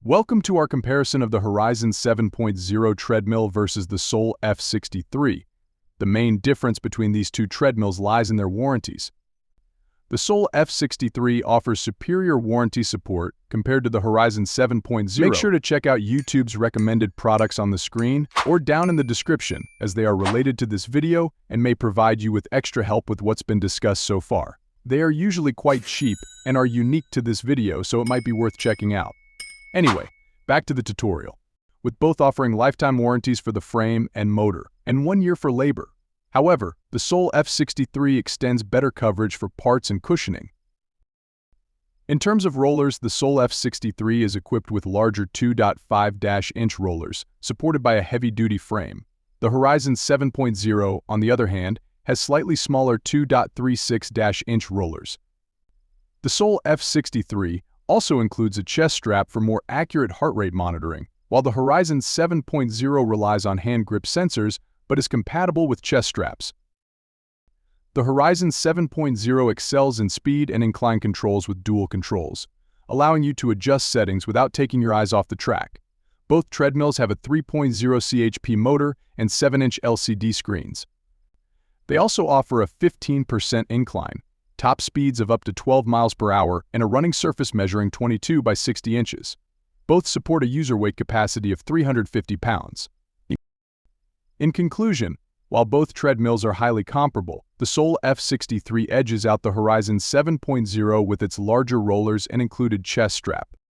Welcome to our comparison of the Horizon 7.0 treadmill versus the Sole F63. The main difference between these two treadmills lies in their warranties. The Sole F63 offers superior warranty support compared to the Horizon 7.0. Make sure to check out YouTube's recommended products on the screen or down in the description, as they are related to this video and may provide you with extra help with what's been discussed so far. They are usually quite cheap and are unique to this video, so it might be worth checking out. Anyway, back to the tutorial. With both offering lifetime warranties for the frame and motor, and 1 year for labor. However, the Sole F63 extends better coverage for parts and cushioning. In terms of rollers, the Sole F63 is equipped with larger 2.5-inch rollers, supported by a heavy-duty frame. The Horizon 7.0, on the other hand, has slightly smaller 2.36-inch rollers. The Sole F63 also includes a chest strap for more accurate heart rate monitoring, while the Horizon 7.0 relies on hand grip sensors but is compatible with chest straps. The Horizon 7.0 excels in speed and incline controls with dual controls, allowing you to adjust settings without taking your eyes off the track. Both treadmills have a 3.0 chp motor and 7-inch LCD screens. They also offer a 15% incline, top speeds of up to 12 miles per hour, and a running surface measuring 22 by 60 inches. Both support a user weight capacity of 350 pounds. In conclusion, while both treadmills are highly comparable, the Sole F63 edges out the Horizon 7.0 with its larger rollers and included chest strap.